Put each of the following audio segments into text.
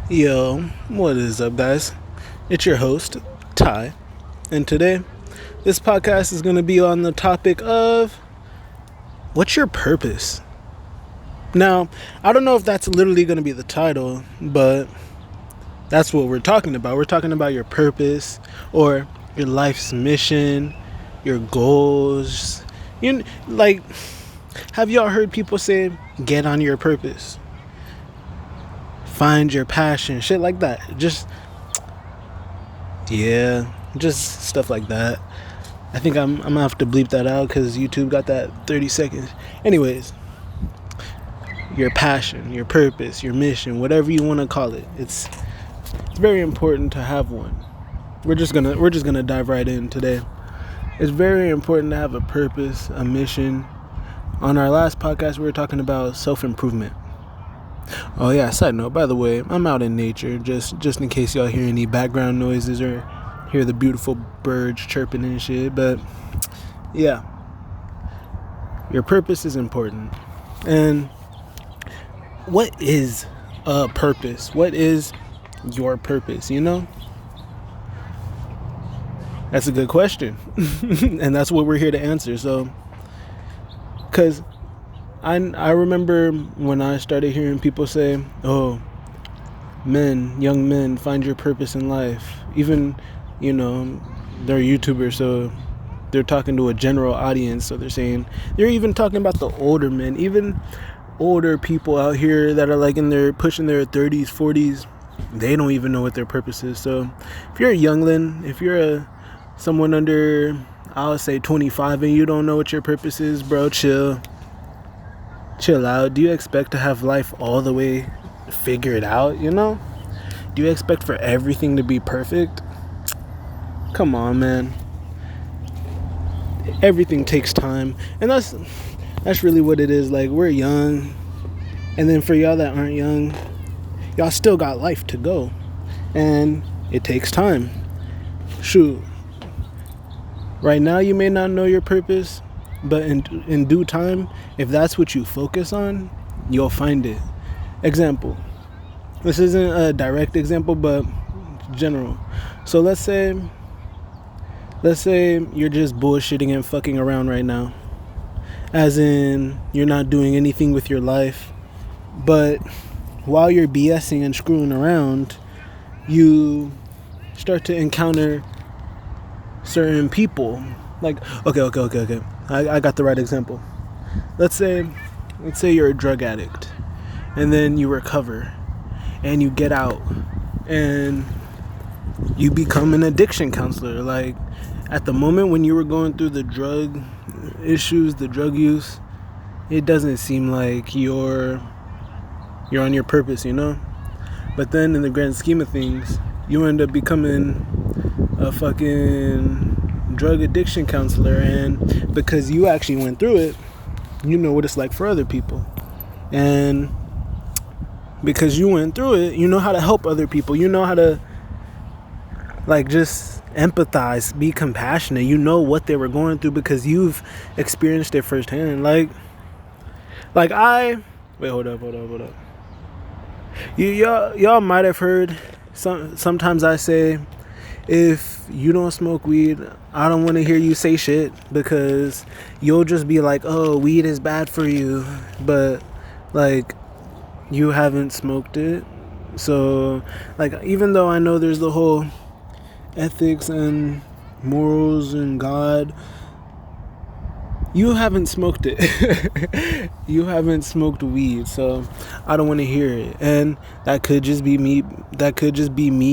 Yo, what is up, guys? It's your host, Ty, and today, this podcast is going to be on the topic of what's your purpose? Now, I don't know if that's literally going to be the title, but that's what we're talking about. We're talking about your purpose or your life's mission, your goals. Like, have y'all heard people say, get on your purpose? Find your passion, shit like that. Just stuff like that. I think I'm gonna have to bleep that out because YouTube got that 30 seconds. Anyways, your passion, your purpose, your mission, whatever you want to call it, it's very important to have one. We're just gonna dive right in today. It's very important to have a purpose, a mission. On our last podcast, we were talking about self-improvement. Oh yeah, side note, by the way, I'm out in nature, just in case y'all hear any background noises or hear the beautiful birds chirping and shit. But yeah, your purpose is important. And what is a purpose? What is your purpose, That's a good question. And that's what we're here to answer. So, because I remember when I started hearing people say, oh, young men, find your purpose in life. Even, they're YouTubers, so they're talking to a general audience. So they're even talking about the older men, even older people out here that are like pushing their 30s, 40s. They don't even know what their purpose is. So if you're a youngling, if you're someone under, I'll say 25, and you don't know what your purpose is, bro, chill out. Do you expect to have life all the way figured out, Do you expect for everything to be perfect? Come on, man. Everything takes time. And that's really what it is. Like, we're young. And then for y'all that aren't young, y'all still got life to go. And it takes time. Shoot. Right now you may not know your purpose, but in due time, if that's what you focus on, you'll find it. Example. This isn't a direct example, but general. So let's say you're just bullshitting and fucking around right now. As in, you're not doing anything with your life. But while you're BSing and screwing around, you start to encounter certain people. Like, okay. I got the right example. Let's say you're a drug addict, and then you recover, and you get out, and you become an addiction counselor. Like, at the moment when you were going through the drug issues, the drug use, it doesn't seem like you're on your purpose, But then in the grand scheme of things, you end up becoming a fucking drug addiction counselor, and because you actually went through it, you know what it's like for other people. And because you went through it, you know how to help other people. You know how to, like, just empathize, be compassionate. You know what they were going through because you've experienced it firsthand. Like wait, hold up. Y'all might have heard sometimes I say, if you don't smoke weed, I don't want to hear you say shit, because you'll just be like, oh, weed is bad for you, but like, you haven't smoked it. So, like, even though I know there's the whole ethics and morals and God, you haven't smoked it. You haven't smoked weed, so I don't want to hear it. And that could just be me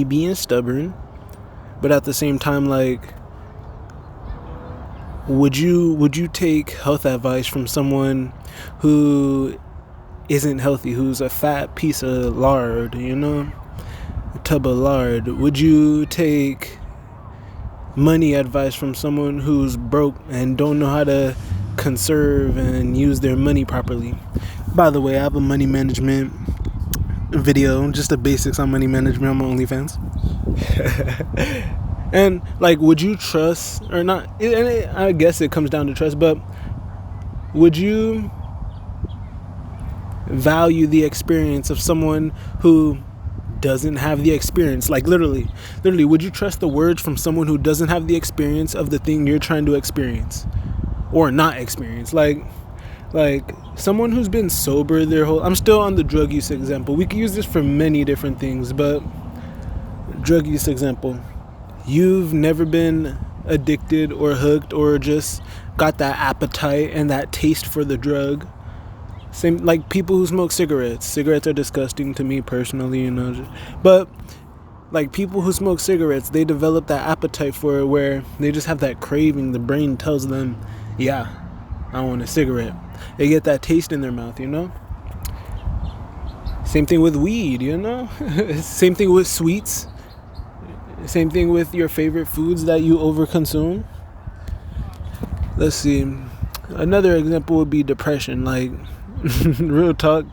being stubborn. But at the same time, like, would you take health advice from someone who isn't healthy, who's a fat piece of lard, a tub of lard? Would you take money advice from someone who's broke and don't know how to conserve and use their money properly? By the way, I have a money management video, just the basics on money management on my OnlyFans. And, like, would you trust or not? I guess it comes down to trust, but would you value the experience of someone who doesn't have the experience, like literally, would you trust the words from someone who doesn't have the experience of the thing you're trying to experience or not experience? Like someone who's been sober their whole, I'm still on the drug use example. We could use this for many different things, but drug use example. You've never been addicted or hooked or just got that appetite and that taste for the drug. Same like people who smoke cigarettes. Cigarettes are disgusting to me personally, but like people who smoke cigarettes, they develop that appetite for it where they just have that craving. The brain tells them, yeah, I want a cigarette. They get that taste in their mouth, Same thing with weed, Same thing with sweets. Same thing with your favorite foods that you overconsume. Let's see. Another example would be depression. Like, real talk,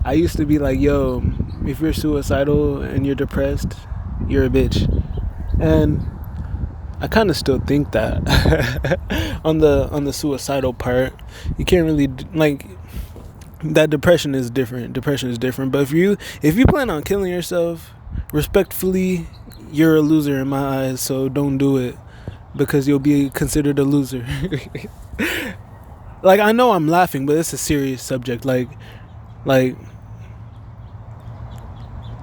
I used to be like, yo, if you're suicidal and you're depressed, you're a bitch. And I kind of still think that on the suicidal part. You can't really, like, that depression is different. But if you plan on killing yourself, respectfully, you're a loser in my eyes, so don't do it, because you'll be considered a loser. Like, I know I'm laughing, but it's a serious subject. Like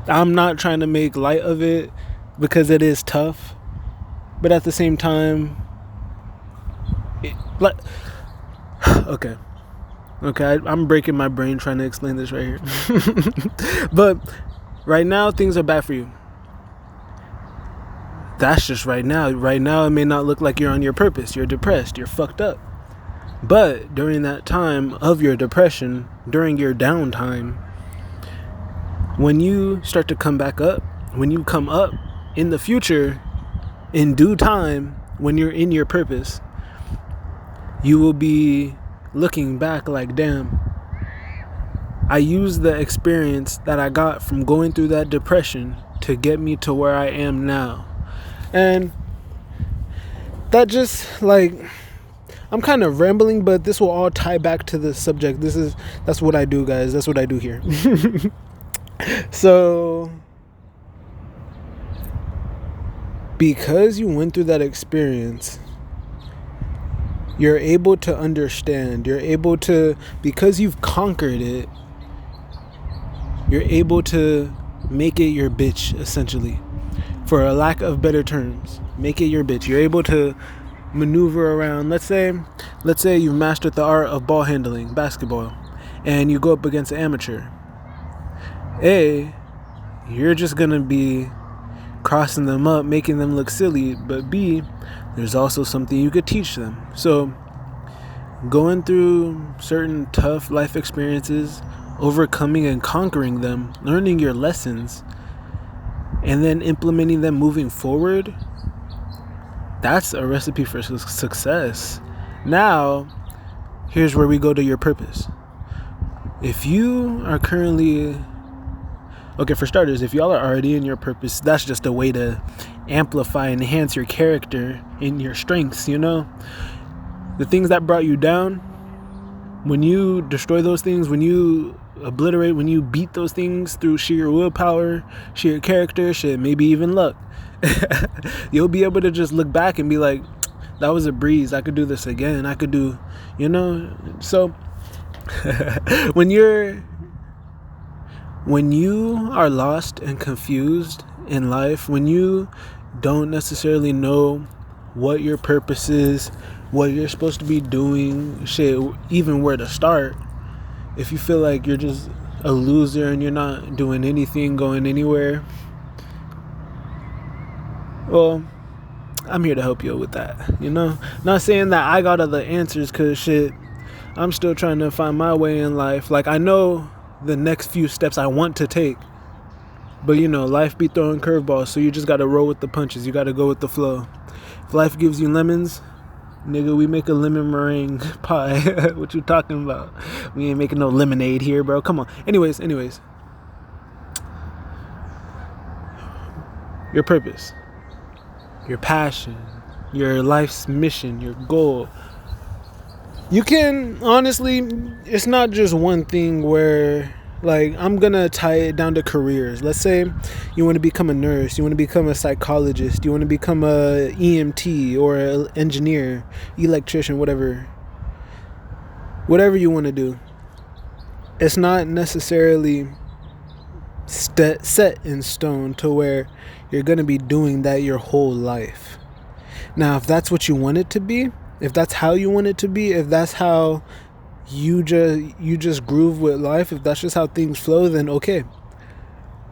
I'm not trying to make light of it because it is tough, but at the same time, okay, I'm breaking my brain trying to explain this right here. But right now, things are bad for you. That's just right now. Right now, it may not look like you're on your purpose. You're depressed. You're fucked up. But during that time of your depression, during your downtime, when you start to come back up, when you come up in the future, in due time, when you're in your purpose, you will be looking back like, damn, I used the experience that I got from going through that depression to get me to where I am now. And that just, like, I'm kind of rambling, but this will all tie back to the subject. That's what I do, guys. That's what I do here. So, because you went through that experience, you're able to understand. You're able to, because you've conquered it, you're able to make it your bitch, essentially. For a lack of better terms, make it your bitch. You're able to maneuver around. Let's say you've mastered the art of ball handling, basketball, and you go up against an amateur. A, you're just gonna be crossing them up, making them look silly. But B, there's also something you could teach them. So going through certain tough life experiences, overcoming and conquering them, learning your lessons, and then implementing them moving forward, that's a recipe for success. Now, here's where we go to your purpose. If you are currently, for starters, if y'all are already in your purpose, that's just a way to amplify and enhance your character and your strengths, The things that brought you down, when you destroy those things, when you obliterate, when you beat those things through sheer willpower, sheer character, shit, maybe even luck, you'll be able to just look back and be like, that was a breeze. I could do this again. I could do, So when you are lost and confused in life, when you don't necessarily know what your purpose is, what you're supposed to be doing, shit, even where to start, if you feel like you're just a loser and you're not doing anything, going anywhere, well, I'm here to help you with that, Not saying that I got all the answers, because shit, I'm still trying to find my way in life. Like, I know the next few steps I want to take, but life be throwing curveballs, so you just gotta roll with the punches. You gotta go with the flow. If life gives you lemons, nigga, we make a lemon meringue pie. What you talking about? We ain't making no lemonade here, bro. Come on. Anyways. Your purpose, your passion, your life's mission, your goal. You can, honestly, it's not just one thing where Like, I'm gonna tie it down to careers. Let's say you want to become a nurse, you want to become a psychologist, you want to become a EMT or an engineer, electrician, whatever you want to do. It's not necessarily set in stone to where you're gonna be doing that your whole life. Now, if that's what you want it to be, if that's how you want it to be, if that's how you just groove with life, if that's just how things flow, then okay,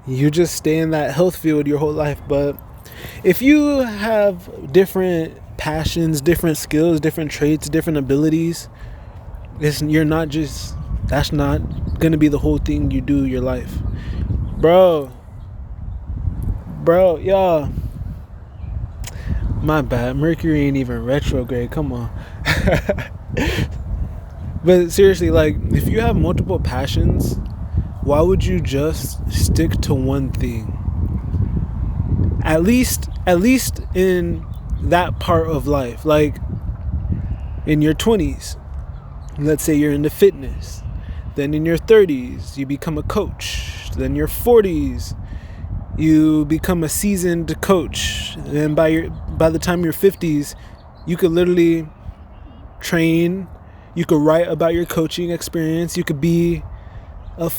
you just stay in that health field your whole life. But if you have different passions, different skills, different traits, different abilities, that's not gonna be the whole thing you do your life. Bro, y'all, my bad, Mercury ain't even retrograde, come on. But seriously, like, if you have multiple passions, why would you just stick to one thing? At least in that part of life. Like, in your 20s, let's say you're into fitness. Then in your 30s, you become a coach. Then your 40s, you become a seasoned coach. And by the time you're 50s, you could literally train. You could write about your coaching experience. You could be on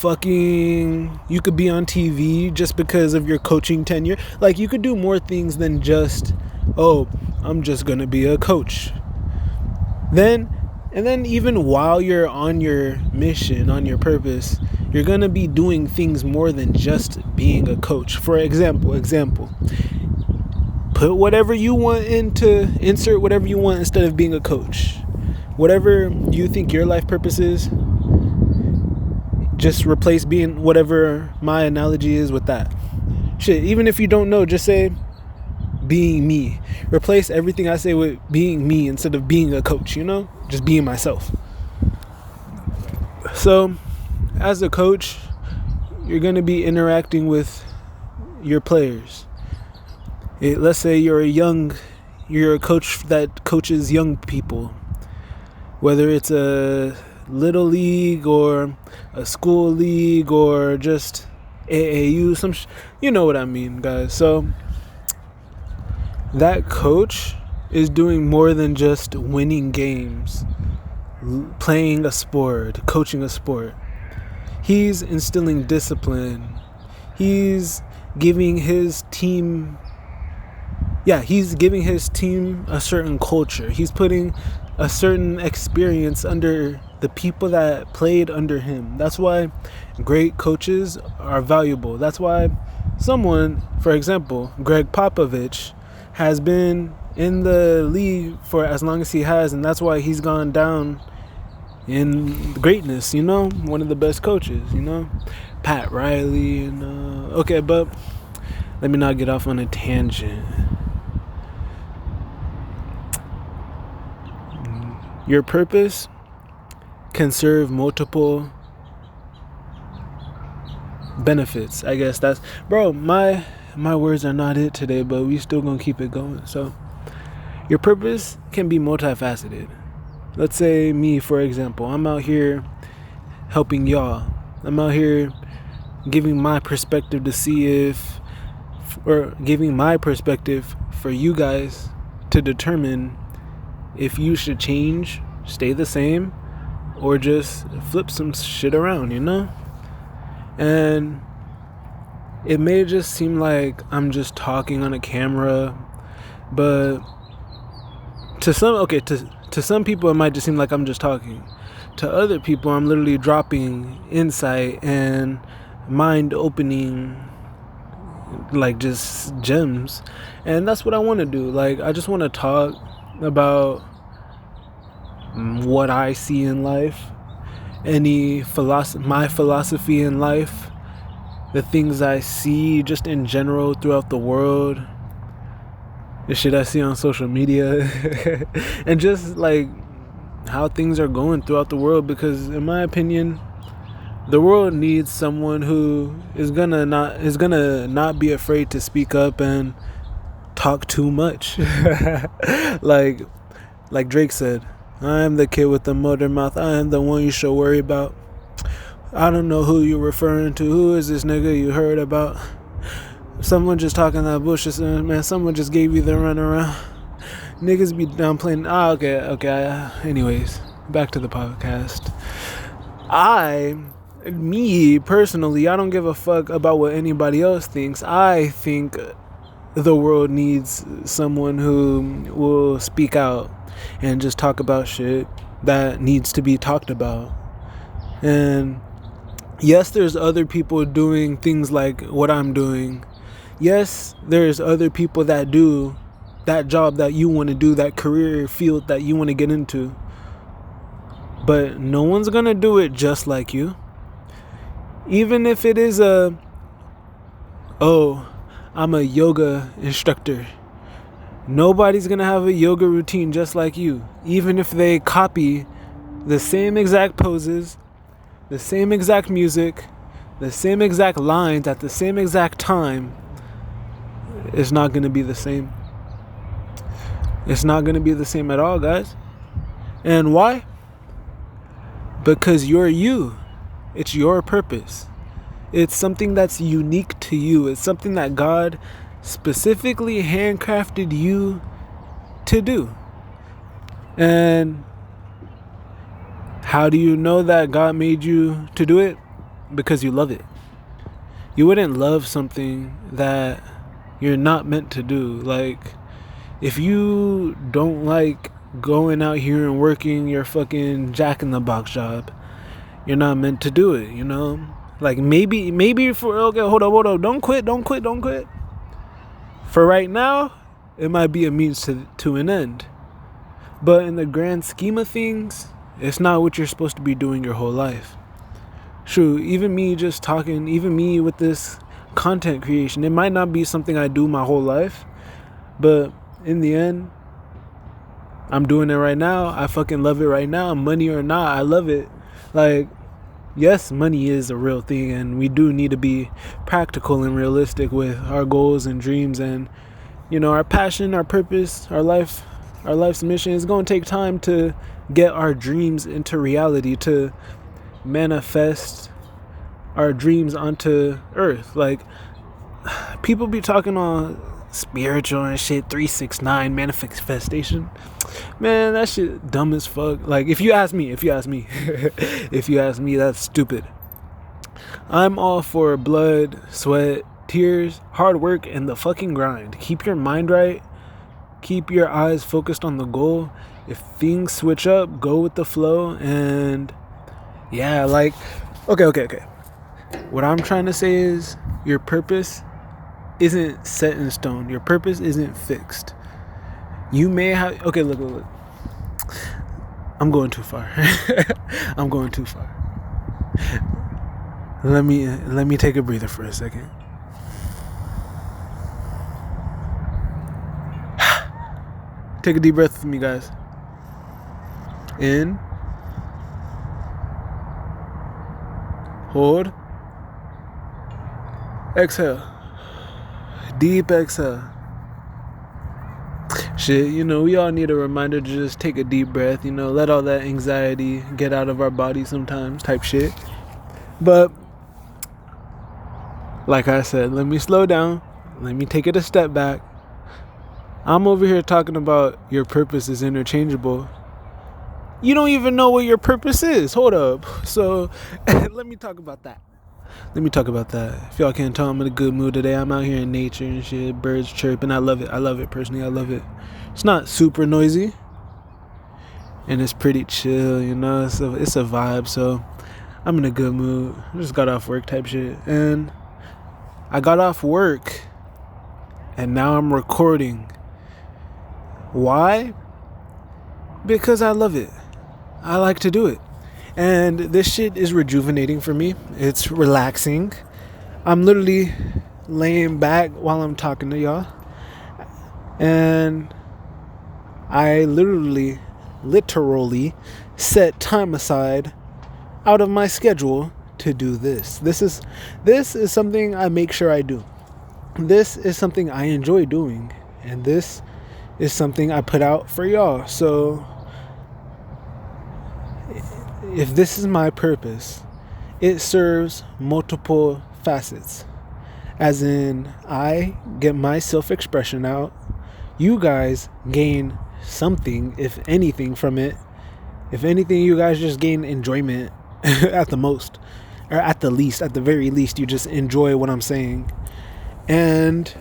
TV just because of your coaching tenure. Like, you could do more things than just, oh, I'm just gonna be a coach. Then even while you're on your mission, on your purpose, you're gonna be doing things more than just being a coach. For example, put whatever you want insert whatever you want instead of being a coach. Whatever you think your life purpose is, just replace being whatever my analogy is with that. Shit, even if you don't know, just say being me. Replace everything I say with being me instead of being a coach, Just being myself. So, as a coach, you're going to be interacting with your players. Let's say you're a coach that coaches young people. Whether it's a little league or a school league or just AAU, you know what I mean, guys. So that coach is doing more than just winning games, playing a sport, coaching a sport. He's instilling discipline. He's giving his team a certain culture. He's putting a certain experience under the people that played under him. That's why great coaches are valuable. That's why someone, for example, Greg Popovich, has been in the league for as long as he has, and that's why he's gone down in greatness, one of the best coaches, Pat Riley, okay, but let me not get off on a tangent. Your purpose can serve multiple benefits. I guess that's, bro, my words are not it today, but we still gonna keep it going. So your purpose can be multifaceted. Let's say me, for example, I'm out here helping y'all. I'm out here giving my perspective giving my perspective for you guys to determine if you should change, stay the same, or just flip some shit around, And it may just seem like I'm just talking on a camera, but to some people it might just seem like I'm just talking. To other people, I'm literally dropping insight and mind-opening, like, just gems. And that's what I want to do. Like, I just want to talk about what I see in life, my philosophy in life, the things I see just in general throughout the world, the shit I see on social media, and just like how things are going throughout the world. Because in my opinion, the world needs someone who is gonna not be afraid to speak up and talk too much. like Drake said, I am the kid with the motor mouth. I am the one you should worry about. I don't know who you're referring to. Who is this nigga you heard about? Someone just talking that bullshit, man. Someone just gave you the runaround. Niggas be downplaying. Okay. Anyways, back to the podcast. Me personally, I don't give a fuck about what anybody else thinks. I think the world needs someone who will speak out and just talk about shit that needs to be talked about. And yes, there's other people doing things like what I'm doing. Yes, there's other people that do that job that you want to do, that career field that you want to get into. But no one's gonna do it just like you. Even if it is I'm a yoga instructor. Nobody's gonna have a yoga routine just like you. Even if they copy the same exact poses, the same exact music, the same exact lines at the same exact time, it's not gonna be the same. It's not gonna be the same at all, guys. And why? Because you're you. It's your purpose. It's something that's unique to you. It's something that God specifically handcrafted you to do. And how do you know that God made you to do it? Because you love it. You wouldn't love something that you're not meant to do. Like, if you don't like going out here and working your fucking jack-in-the-box job, you're not meant to do it, you know? Like, maybe okay, hold up, don't quit. For right now, it might be a means to an end. But in the grand scheme of things, it's not what you're supposed to be doing your whole life. True, even me just talking, even me with this content creation, it might not be something I do my whole life, but in the end, I'm doing it right now. I fucking love it right now. Money or not, I love it. Like, yes, money is a real thing, and we do need to be practical and realistic with our goals and dreams, and our passion, our purpose, our life's mission. Is going to take time to get our dreams into reality, to manifest our dreams onto earth. Like, people be talking on spiritual and shit, 369 manifestation. Man, that shit dumb as fuck. Like, if you ask me, that's stupid. I'm all for blood, sweat, tears, hard work, and the fucking grind. Keep your mind right. Keep your eyes focused on the goal. If things switch up, go with the flow. And yeah, like, okay. What I'm trying to say is, your purpose isn't set in stone. Your purpose isn't fixed. You may have... Okay, look. I'm going too far. Let me take a breather for a second. Take a deep breath with me, guys. In. Hold. Exhale. Deep exhale. Shit, we all need a reminder to just take a deep breath, let all that anxiety get out of our body sometimes, type shit. But like I said, let me slow down. Let me take it a step back. I'm over here talking about your purpose is interchangeable. You don't even know what your purpose is. Hold up. So let me talk about that. If y'all can't tell, I'm in a good mood today. I'm out here in nature and shit, birds chirping. I love it personally. I love it. It's not super noisy, and it's pretty chill, it's a vibe. So I'm in a good mood. I just got off work type shit, and I got off work and now I'm recording. Why? Because I love it. I like to do it. And this shit is rejuvenating for me. It's relaxing. I'm literally laying back while I'm talking to y'all. And I literally set time aside out of my schedule to do this. This is something I make sure I do. This is something I enjoy doing. And this is something I put out for y'all. So if this is my purpose, it serves multiple facets. As in, I get my self-expression out. You guys gain something, if anything, from it. If anything, you guys just gain enjoyment at the most. Or at the least, at the very least, you just enjoy what I'm saying. And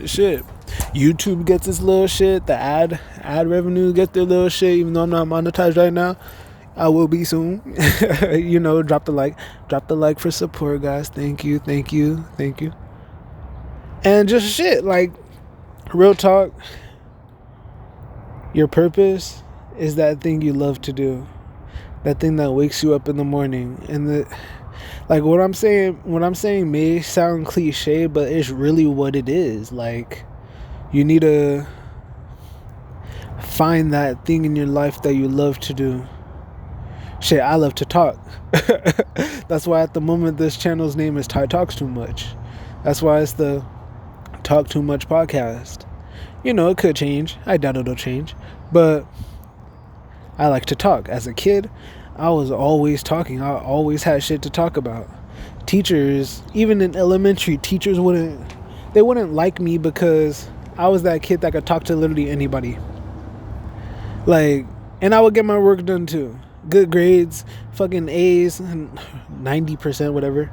shit, YouTube gets its little shit. The ad revenue gets their little shit. Even though I'm not monetized right now, I will be soon. Drop the like for support, guys. Thank you. And just shit, like, real talk. Your purpose is that thing you love to do, that thing that wakes you up in the morning. And what I'm saying may sound cliche, but it's really what it is. Like, you need to find that thing in your life that you love to do. Shit, I love to talk. That's why at the moment this channel's name is Talk2Much. That's why it's the Talk2Much podcast. It could change. I doubt it'll change. But I like to talk. As a kid, I was always talking. I always had shit to talk about. Teachers, even in elementary, teachers wouldn't like me because I was that kid that could talk to literally anybody. And I would get my work done too. Good grades, fucking A's, 90%, whatever.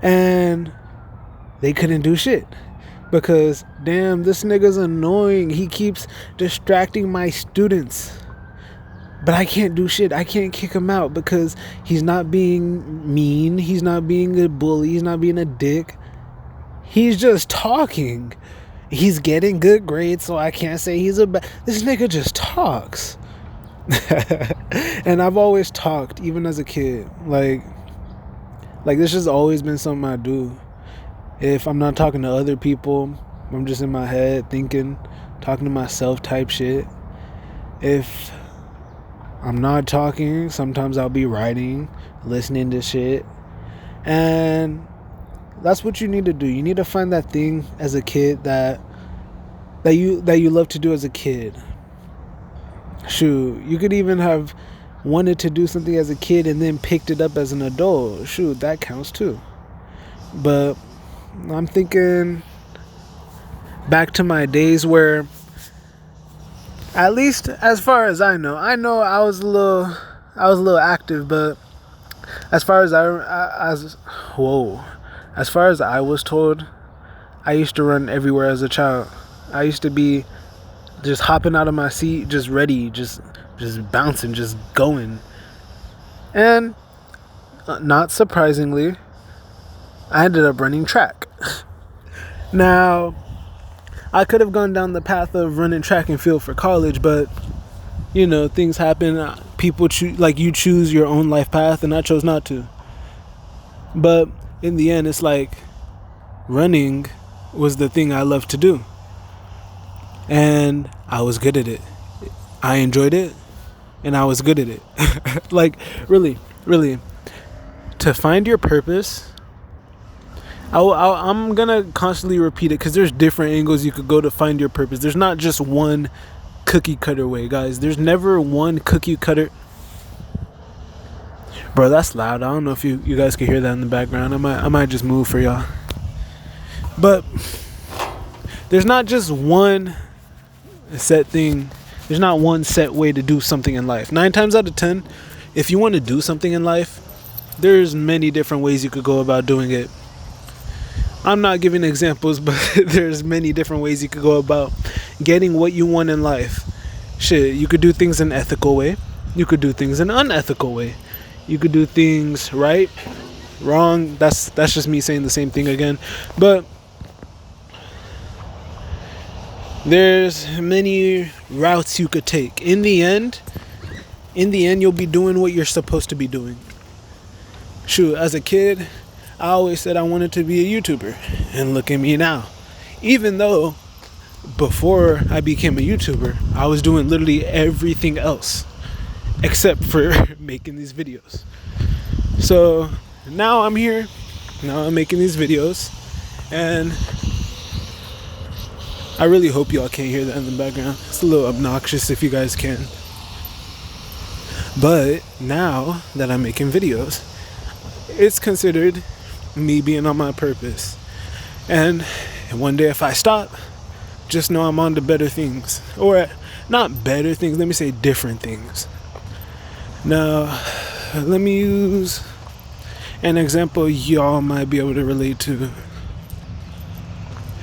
And they couldn't do shit. Because, damn, this nigga's annoying. He keeps distracting my students. But I can't do shit. I can't kick him out because he's not being mean. He's not being a bully. He's not being a dick. He's just talking. He's getting good grades, so I can't say he's this nigga just talks. And I've always talked, even as a kid. Like this has always been something I do. If I'm not talking to other people, I'm just in my head thinking, talking to myself type shit. If I'm not talking, sometimes I'll be writing, listening to shit. And that's what you need to do. You need to find that thing as a kid that you love to do as a kid. Shoot, you could even have wanted to do something as a kid and then picked it up as an adult. Shoot, that counts too. But I'm thinking back to my days where, at least as far as I know I was a little active, but as far as as far as I was told, I used to run everywhere as a child. I used to be just hopping out of my seat, just ready, just bouncing, just going. And not surprisingly, I ended up running track. Now, I could have gone down the path of running track and field for college, but things happen. People you choose your own life path, and I chose not to. But in the end, it's like running was the thing I loved to do, and I was good at it. I enjoyed it, and I was good at it. Really, to find your purpose. I'm gonna constantly repeat it because there's different angles you could go to find your purpose. There's not just one cookie cutter way, guys. There's never one cookie cutter. Bro, that's loud. I don't know if you guys can hear that in the background. I might just move for y'all. But there's not just one set thing. There's not one set way to do something in life. 9 times out of 10, if you want to do something in life, there's many different ways you could go about doing it. I'm not giving examples, but there's many different ways you could go about getting what you want in life. Shit, you could do things in an ethical way. You could do things in an unethical way. You could do things right, wrong. That's just me saying the same thing again. But there's many routes you could take. In the end, you'll be doing what you're supposed to be doing. Shoot, as a kid, I always said I wanted to be a YouTuber, and look at me now. Even though before I became a YouTuber, I was doing literally everything else except for making these videos. So now I'm here, now I'm making these videos, and I really hope y'all can't hear that in the background. It's a little obnoxious if you guys can. But now that I'm making videos, it's considered me being on my purpose. And one day if I stop, just know I'm on to better things. Or not better things, let me say different things. Now, let me use an example y'all might be able to relate to.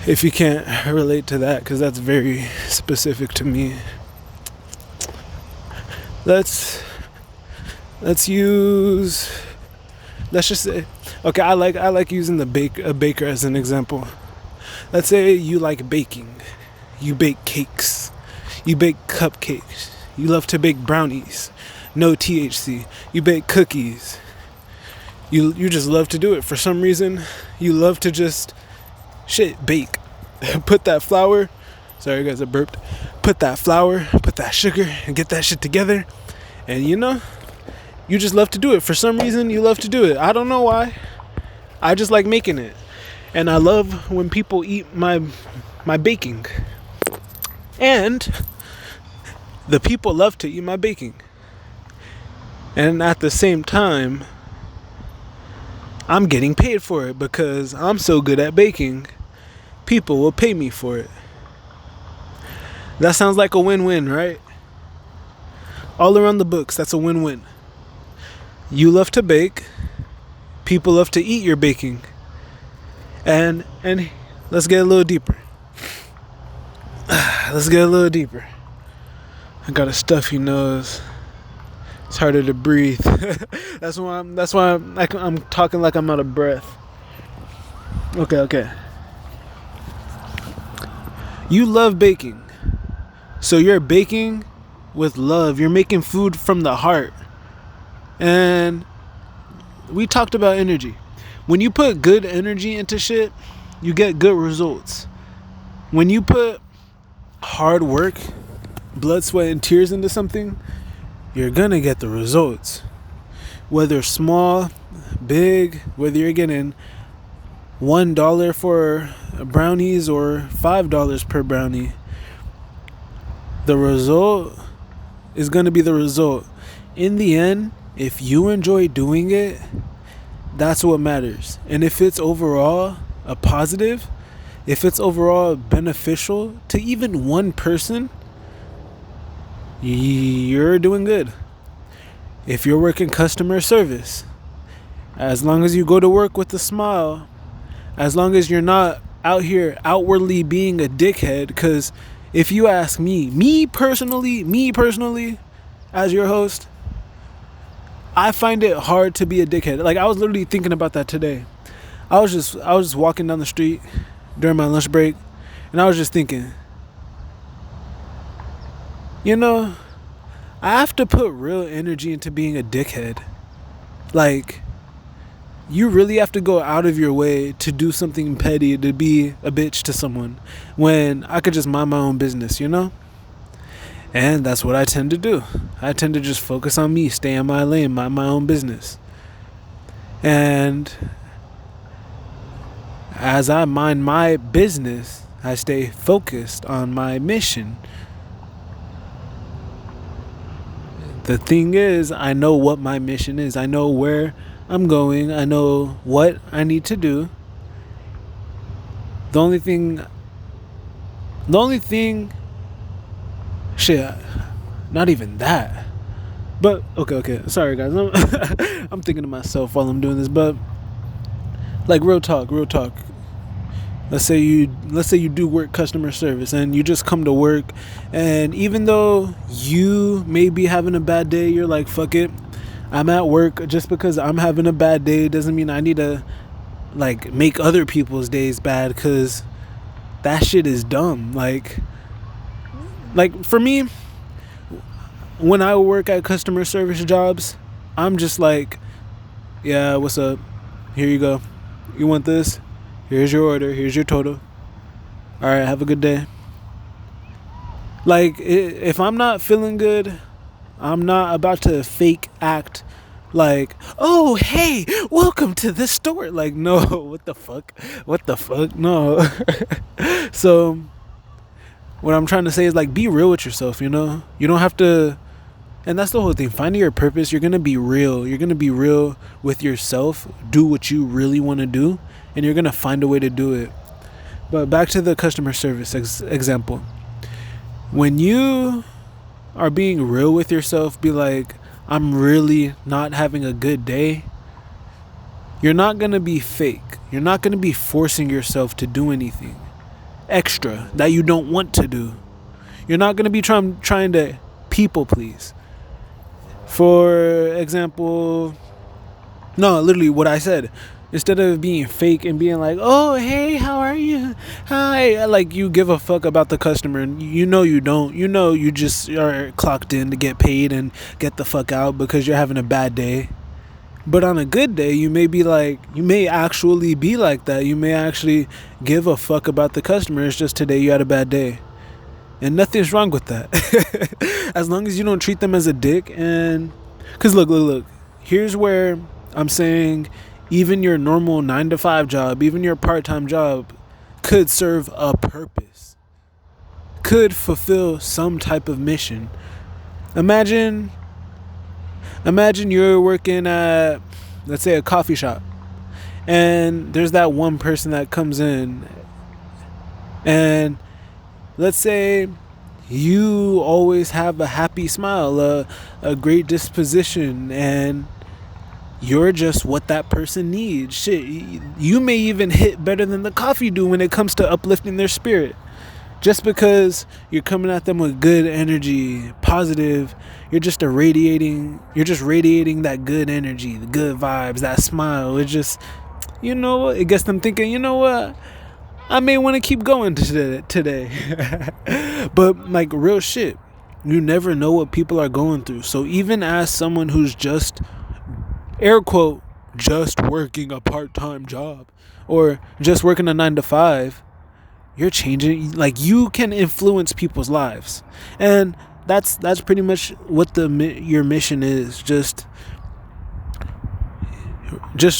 If you can't relate to that, because that's very specific to me. Let's just say, okay, I like using a baker as an example. Let's say you like baking. You bake cakes. You bake cupcakes. You love to bake brownies. No THC. You bake cookies. You just love to do it. For some reason, you love to just bake. Put that flour. Sorry guys, I burped. Put that flour, put that sugar, and get that shit together. And you just love to do it. For some reason, you love to do it. I don't know why. I just like making it. And I love when people eat my baking. And the people love to eat my baking. And at the same time, I'm getting paid for it because I'm so good at baking. People will pay me for it. That sounds like a win-win, right? All around the books, that's a win-win. You love to bake. People love to eat your baking. And let's get a little deeper. Let's get a little deeper. I got a stuffy nose. It's harder to breathe. That's why I'm talking like I'm out of breath. Okay. You love baking. So you're baking with love. You're making food from the heart. And we talked about energy. When you put good energy into shit, you get good results. When you put hard work, blood, sweat, and tears into something, you're gonna get the results. Whether small, big, whether you're getting $1 for brownies or $5 per brownie, the result is gonna be the result. In the end, if you enjoy doing it, that's what matters. And if it's overall a positive, if it's overall beneficial to even one person, you're doing good. If you're working customer service, as long as you go to work with a smile, as long as you're not out here outwardly being a dickhead, because if you ask me personally, as your host, I find it hard to be a dickhead. Like, I was literally thinking about that today. I was just walking down the street during my lunch break, and I was just thinking, I have to put real energy into being a dickhead. Like, you really have to go out of your way to do something petty, to be a bitch to someone, when I could just mind my own business, And that's what I tend to do. I tend to just focus on me, stay in my lane, mind my own business. And as I mind my business, I stay focused on my mission. The thing is, I know what my mission is. I know where I'm going. I know what I need to do. The only thing, shit, not even that. But, okay. Sorry, guys. I'm thinking to myself while I'm doing this. But, like, real talk. Let's say you do work customer service and you just come to work, and even though you may be having a bad day, you're like, fuck it, I'm at work. Just because I'm having a bad day doesn't mean I need to like make other people's days bad, because that shit is dumb. Like for me, when I work at customer service jobs, I'm just like, yeah, what's up? Here you go. You want this? Here's your order. Here's your total. All right, have a good day. Like, if I'm not feeling good, I'm not about to fake act like, oh, hey, welcome to the store. Like, no, what the fuck? No. So what I'm trying to say is, like, be real with yourself, You don't have to And that's the whole thing. Finding your purpose, you're going to be real. You're going to be real with yourself. Do what you really want to do, and you're going to find a way to do it. But back to the customer service example. When you are being real with yourself, be like, I'm really not having a good day. You're not going to be fake. You're not going to be forcing yourself to do anything extra that you don't want to do. You're not going to be trying to people please. For example, no, literally what I said. Instead of being fake and being like, oh, hey, how are you? Hi. Like, you give a fuck about the customer. And you know you don't. You know you just are clocked in to get paid and get the fuck out because you're having a bad day. But on a good day, you may actually be like that. You may actually give a fuck about the customer. It's just today you had a bad day. And nothing's wrong with that. As long as you don't treat them as a dick. And because look. Here's where I'm saying even your normal 9-to-5 job, even your part-time job could serve a purpose. Could fulfill some type of mission. Imagine you're working at, let's say, a coffee shop. And there's that one person that comes in. And let's say you always have a happy smile, a great disposition, and you're just what that person needs. Shit, you may even hit better than the coffee do when it comes to uplifting their spirit. Just because you're coming at them with good energy, positive, you're just radiating that good energy, the good vibes, that smile. It just, it gets them thinking, you know what? I may want to keep going today. But like real shit, you never know what people are going through. So even as someone who's just, air quote, just working a part-time job or just working a 9-to-5, you're changing. Like, you can influence people's lives. And that's pretty much what your mission is. Just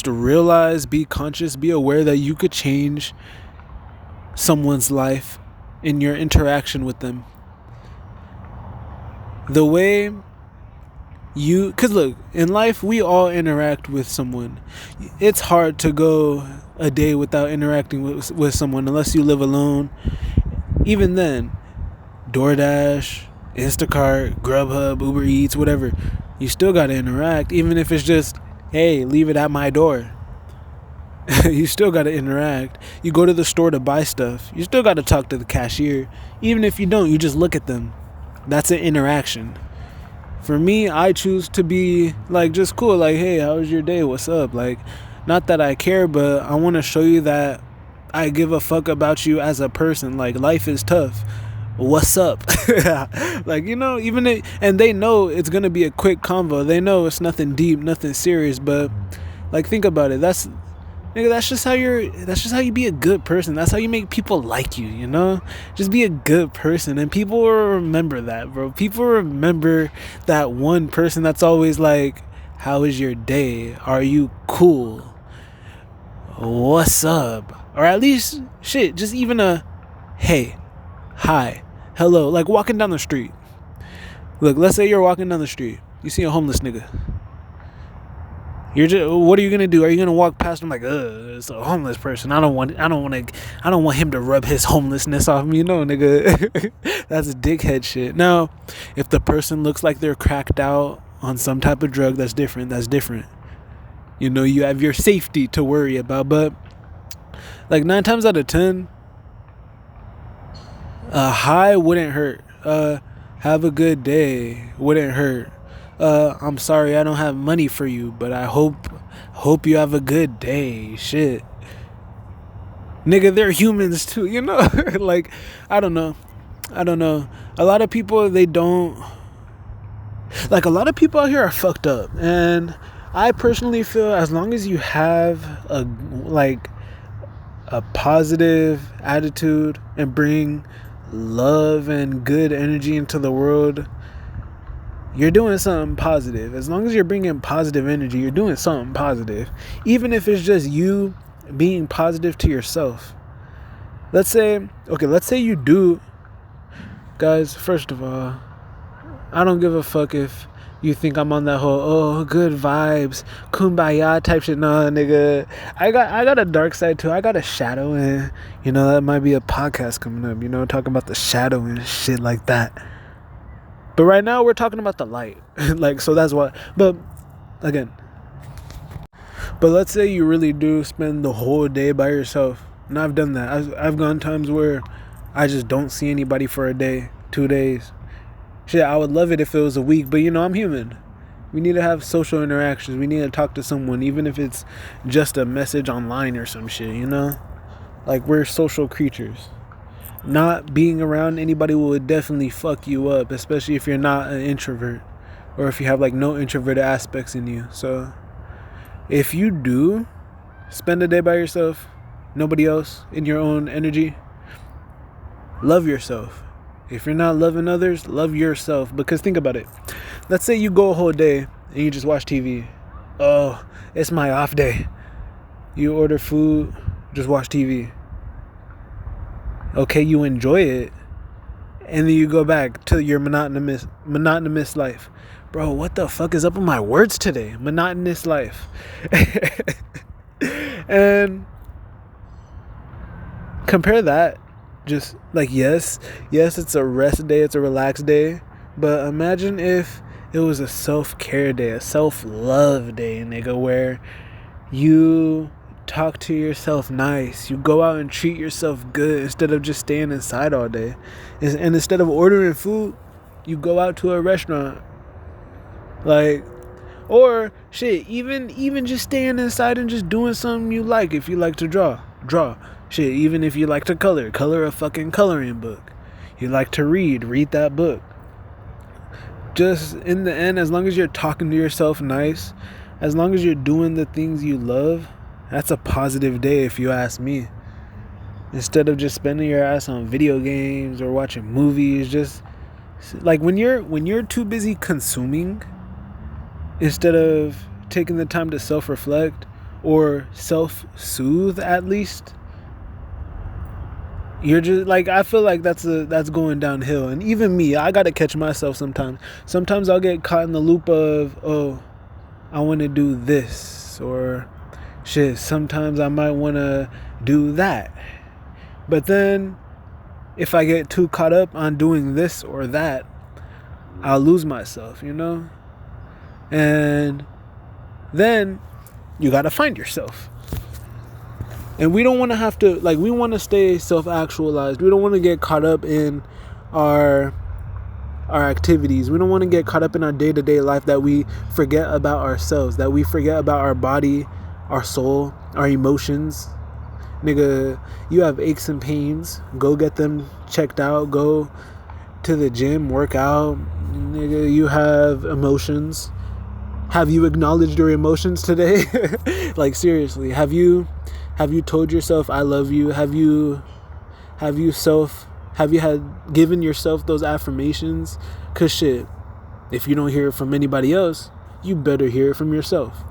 realize, be conscious, be aware that you could change someone's life in your interaction with them. The way because look, in life we all interact with someone. It's hard to go a day without interacting with someone unless you live alone. Even then, DoorDash, Instacart, Grubhub, Uber Eats, whatever, you still gotta interact, even if it's just, hey, leave it at my door. You still got to interact. You go to the store to buy stuff, you still got to talk to the cashier. Even if you don't, you just look at them. That's an interaction. For me, I choose to be like just cool, like, hey, how was your day, what's up? Like, not that I care, but I want to show you that I give a fuck about you as a person. Like, life is tough, what's up? Like, and they know it's gonna be a quick convo. They know it's nothing deep, nothing serious, but like, think about it. That's just how you be a good person. That's how you make people like you, Just be a good person, and people will remember that, bro. People remember that one person that's always like, how is your day? Are you cool? What's up? Or at least, shit, just even a hey, hi, hello. Like, walking down the street. Look, let's say you're walking down the street. You see a homeless nigga. What are you gonna do? Are you gonna walk past him like, it's a homeless person? I don't want him to rub his homelessness off me, nigga. That's dickhead shit. Now, if the person looks like they're cracked out on some type of drug, that's different. You have your safety to worry about. But like 9 times out of 10, a hi wouldn't hurt. Have a good day wouldn't hurt. I'm sorry I don't have money for you, but I hope you have a good day. Shit. Nigga, they're humans too, Like, I don't know. A lot of people, they don't. Like, a lot of people out here are fucked up. And I personally feel as long as you have a positive attitude and bring love and good energy into the world, you're doing something positive. As long as you're bringing positive energy, you're doing something positive. Even if it's just you being positive to yourself. Let's say you do. Guys, first of all, I don't give a fuck if You think I'm on that whole good vibes, kumbaya type shit? Nah, nigga. I got a dark side too. I got a shadow, and that might be a podcast coming up. Talking about the shadow and shit like that. But right now we're talking about the light, so that's what. But again, let's say you really do spend the whole day by yourself, and I've done that. I've gone times where I just don't see anybody for a day, 2 days. Shit, I would love it if it was a week, but I'm human. We need to have social interactions. We need to talk to someone, even if it's just a message online or some shit, Like, we're social creatures. Not being around anybody would definitely fuck you up, especially if you're not an introvert or if you have, no introverted aspects in you. So, if you do spend a day by yourself, nobody else, in your own energy, love yourself. If you're not loving others, love yourself. Because think about it. Let's say you go a whole day and you just watch TV. Oh, it's my off day. You order food, just watch TV. Okay, you enjoy it. And then you go back to your monotonous life. Bro, what the fuck is up with my words today? Monotonous life. And compare that. Just yes, it's a rest day, it's a relaxed day, but imagine if it was a self-care day, a self-love day, nigga, where you talk to yourself nice, you go out and treat yourself good instead of just staying inside all day. And instead of ordering food, you go out to a restaurant. Or shit, even just staying inside and just doing something you like. If you like to draw. Shit, even if you like to color a fucking coloring book. You like to read that book. Just in the end, as long as you're talking to yourself nice, as long as you're doing the things you love, that's a positive day if you ask me. Instead of just spending your ass on video games or watching movies, just when you're too busy consuming, instead of taking the time to self-reflect or self-soothe at least, you're just I feel like that's going downhill. And even me, I gotta catch myself sometimes I'll get caught in the loop of I want to do this, or shit, sometimes I might want to do that. But then if I get too caught up on doing this or that, I'll lose myself, and then you gotta find yourself. And we don't want to have to, we want to stay self-actualized. We don't want to get caught up in our activities. We don't want to get caught up in our day-to-day life that we forget about ourselves, that we forget about our body, our soul, our emotions. Nigga, you have aches and pains. Go get them checked out. Go to the gym, work out. Nigga, you have emotions. Have you acknowledged your emotions today? Seriously, have you told yourself I love you? Have you given yourself those affirmations? Cause shit, if you don't hear it from anybody else, you better hear it from yourself.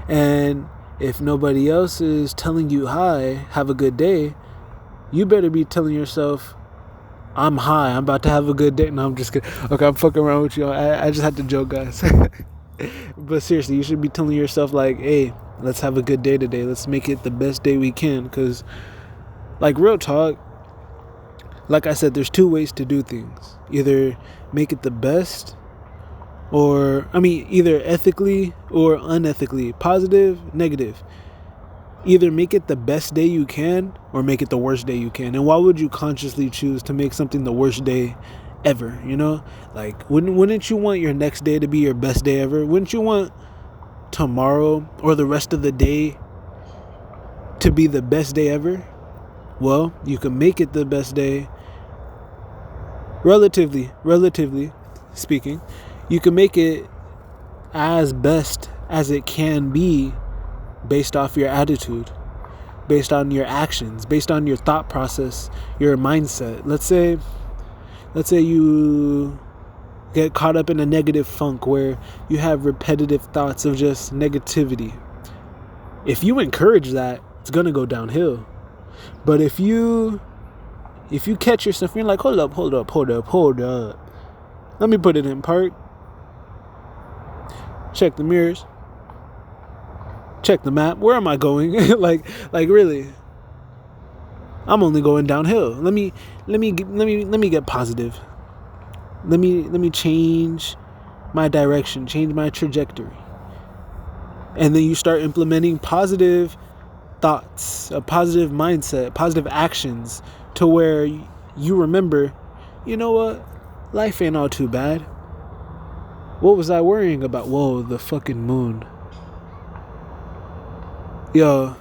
And if nobody else is telling you hi, have a good day, you better be telling yourself, I'm high, I'm about to have a good day. No, I'm just kidding. Okay, I'm fucking around with you. I just had to joke, guys. But seriously, you should be telling yourself hey, let's have a good day today. Let's make it the best day we can. Because real talk, like I said, there's two ways to do things. Either make it the best, either ethically or unethically, positive, negative. Either make it the best day you can or make it the worst day you can. And why would you consciously choose to make something the worst day ever? Wouldn't you want your next day to be your best day ever? Wouldn't you want tomorrow or the rest of the day to be the best day ever? Well, you can make it the best day. Relatively speaking, you can make it as best as it can be based off your attitude, based on your actions, based on your thought process, your mindset. Let's say you get caught up in a negative funk where you have repetitive thoughts of just negativity. If you encourage that, it's gonna go downhill. But if you catch yourself, you're like, hold up. Let me put it in part. check the mirrors, check the map. Where am I going? like really, I'm only going downhill. Let me get positive. Let me change my direction, change my trajectory. And then you start implementing positive thoughts, a positive mindset, positive actions, to where you remember, you know what? Life ain't all too bad. What was I worrying about? Whoa, the fucking moon. Yo,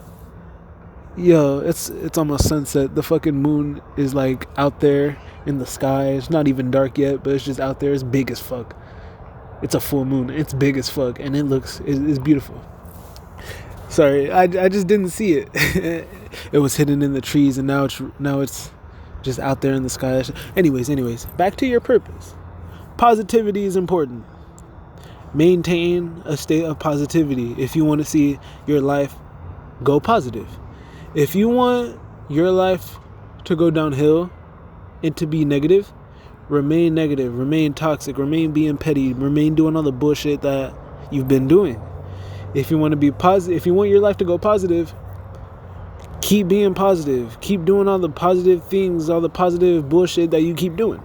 it's almost sunset. The fucking moon is like out there in the sky. It's not even dark yet, but it's just out there. It's big as fuck. It's a full moon. It's big as fuck, and it's beautiful. Sorry, I just didn't see it. It was hidden in the trees, and now it's just out there in the sky. Anyways, back to your purpose. Positivity is important. Maintain a state of positivity if you want to see your life go positive. If you want your life to go downhill and to be negative, remain negative, remain toxic, remain being petty, remain doing all the bullshit that you've been doing. If you want to be positive, if you want your life to go positive, keep being positive. Keep doing all the positive things, all the positive bullshit that you keep doing.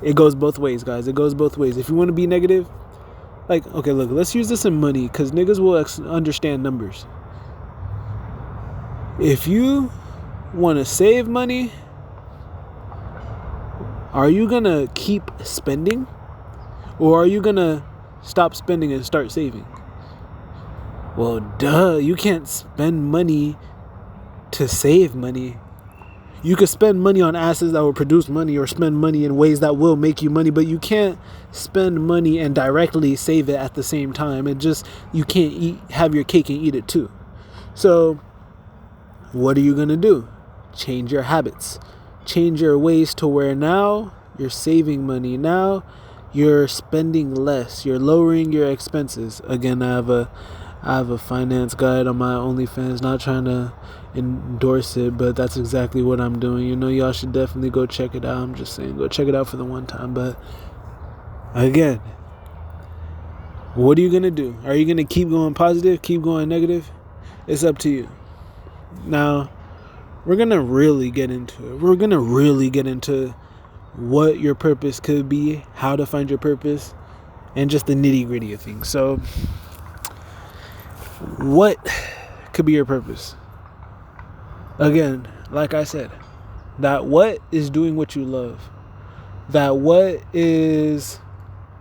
It goes both ways, guys. It goes both ways. If you want to be negative, like, okay, look, let's use this in money, because niggas will understand numbers. If you want to save money, are you going to keep spending? Or are you going to stop spending and start saving? Well, duh, you can't spend money to save money. You could spend money on assets that will produce money, or spend money in ways that will make you money, but you can't spend money and directly save it at the same time. You can't have your cake and eat it too. So what are you going to do? Change your habits. Change your ways to where now you're saving money. Now you're spending less. You're lowering your expenses. Again, I have a finance guide on my OnlyFans, not trying to endorse it, but that's exactly what I'm doing. You know, y'all should definitely go check it out. I'm just saying, go check it out for the one time. But again, what are you going to do? Are you going to keep going positive, keep going negative? It's up to you. Now, we're going to really get into it. We're going to really get into what your purpose could be, how to find your purpose, and just the nitty-gritty of things. So, what could be your purpose? Again, like I said, that what is doing what you love. That what is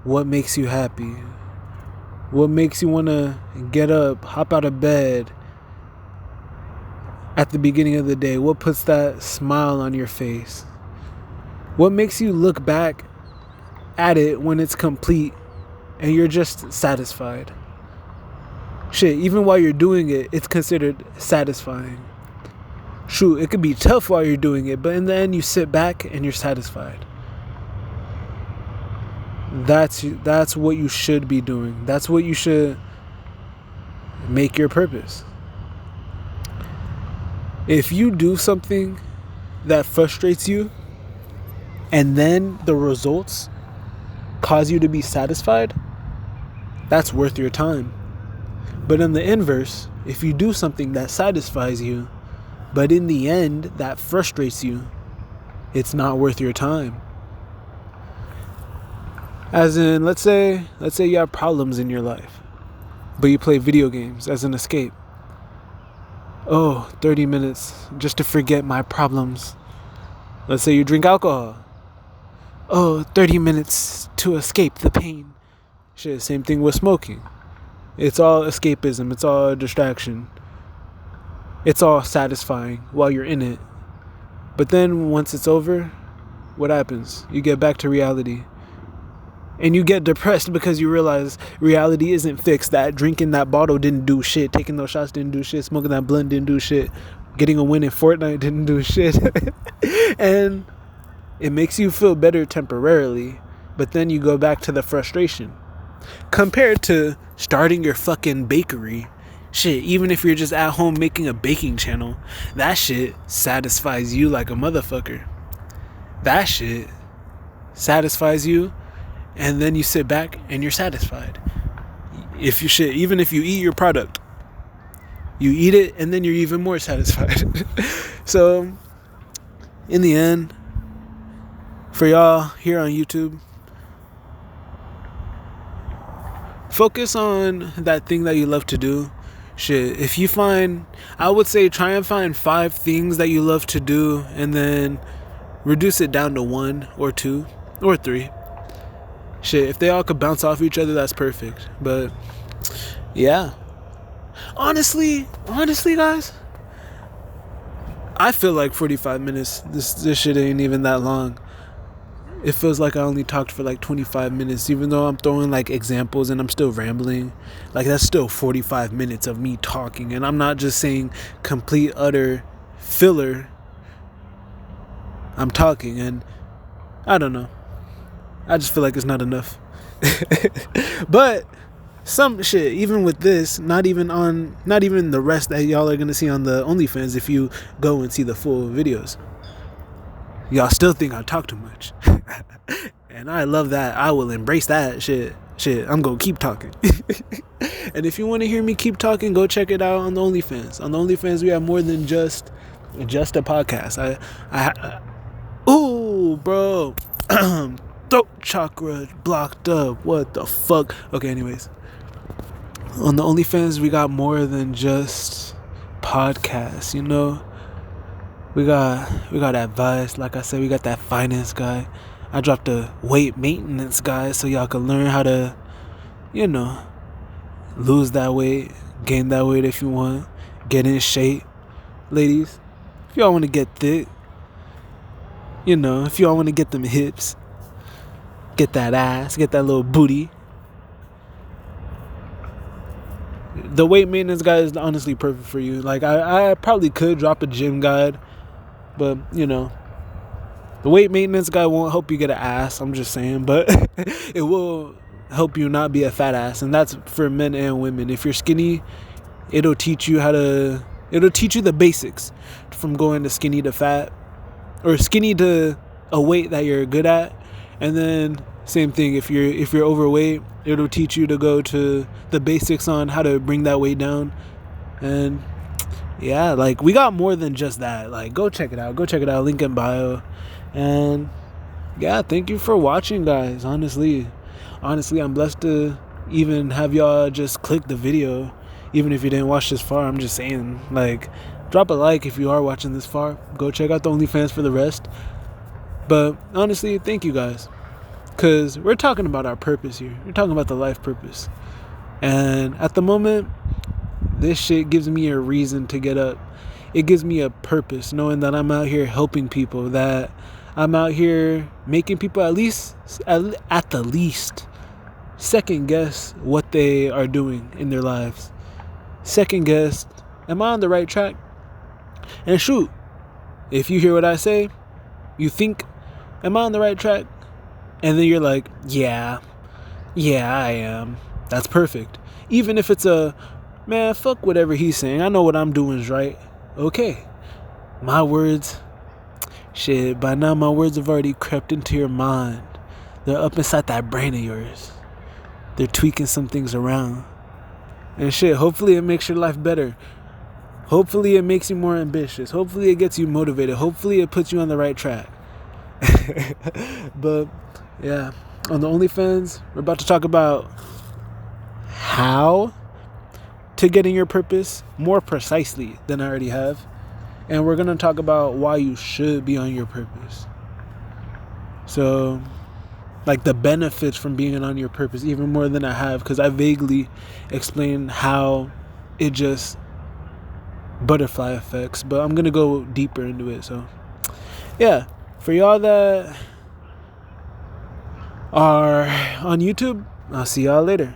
what makes you happy. What makes you want to get up, hop out of bed at the beginning of the day. What puts that smile on your face? What makes you look back at it when it's complete and you're just satisfied? Shit, even while you're doing it, it's considered satisfying. Shoot, it could be tough while you're doing it, but in the end you sit back and you're satisfied. That's what you should be doing. That's what you should make your purpose. If you do something that frustrates you and then the results cause you to be satisfied, that's worth your time. But in the inverse, if you do something that satisfies you, but in the end that frustrates you, it's not worth your time. As in, let's say you have problems in your life, but you play video games as an escape. 30 minutes just to forget my problems. Let's say you drink alcohol. 30 minutes to escape the pain. Shit, same thing with smoking. It's all escapism. It's all a distraction. It's all satisfying while you're in it. But then once it's over, what happens? You get back to reality. And you get depressed because you realize reality isn't fixed. That drinking that bottle didn't do shit. Taking those shots didn't do shit. Smoking that blunt didn't do shit. Getting a win in Fortnite didn't do shit. And it makes you feel better temporarily. But then you go back to the frustration. Compared to starting your fucking bakery. Shit, even if you're just at home making a baking channel, that shit satisfies you like a motherfucker. That shit satisfies you. And then you sit back and you're satisfied. even if you eat your product, you eat it and then you're even more satisfied. So in the end, for y'all here on YouTube, focus on that thing that you love to do. If you find, I would say try and find 5 things that you love to do and then reduce it down to 1 or 2 or 3. If they all could bounce off each other, that's perfect. But yeah, honestly guys, I feel like 45 minutes, this shit ain't even that long. It feels like I only talked for like 25 minutes, even though I'm throwing like examples and I'm still rambling. Like, that's still 45 minutes of me talking, and I'm not just saying complete utter filler. I'm talking, and I don't know, I just feel like it's not enough. But some shit, even with this, not even the rest that y'all are gonna see on the OnlyFans, if you go and see the full videos, y'all still think I talk too much. And I love that. I will embrace that shit. I'm gonna keep talking. And if you want to hear me keep talking, go check it out on the OnlyFans. On the OnlyFans, we have more than just a podcast. Ooh, bro. Throat chakra blocked up. What the fuck? Okay, anyways. On the OnlyFans, we got more than just podcasts, you know? We got advice. Like I said, we got that finance guy. I dropped a weight maintenance guy so y'all can learn how to, lose that weight, gain that weight if you want, get in shape. Ladies, if y'all want to get thick, if y'all want to get them hips, get that ass, get that little booty. The weight maintenance guide is honestly perfect for you. Like, I probably could drop a gym guide, but the weight maintenance guy won't help you get an ass, I'm just saying, but it will help you not be a fat ass, and that's for men and women. If you're skinny, it'll teach you the basics from going to skinny to fat, or skinny to a weight that you're good at. And then same thing, if you're overweight, it'll teach you to go to the basics on how to bring that weight down. And yeah, like, we got more than just that. Like, go check it out, link in bio. And yeah, thank you for watching, guys. Honestly, I'm blessed to even have y'all just click the video, even if you didn't watch this far. I'm just saying, like, drop a like if you are watching this far. Go check out the OnlyFans for the rest. But honestly, thank you guys, because we're talking about our purpose here. We're talking about the life purpose. And at the moment, this shit gives me a reason to get up. It gives me a purpose, knowing that I'm out here helping people, that I'm out here making people at the least second guess what they are doing in their lives. Second guess, am I on the right track? And shoot, if you hear what I say, you think, am I on the right track? And then you're like, yeah, I am. That's perfect. Even if it's man, fuck whatever he's saying, I know what I'm doing is right. Okay, my words, by now my words have already crept into your mind. They're up inside that brain of yours. They're tweaking some things around. And hopefully it makes your life better. Hopefully it makes you more ambitious. Hopefully it gets you motivated. Hopefully it puts you on the right track. But yeah, on the OnlyFans, we're about to talk about how to get in your purpose more precisely than I already have. And we're going to talk about why you should be on your purpose. So, like, the benefits from being on your purpose, even more than I have, because I vaguely explained how it just butterfly effects, but I'm going to go deeper into it. So, yeah, for y'all that are on YouTube, I'll see y'all later.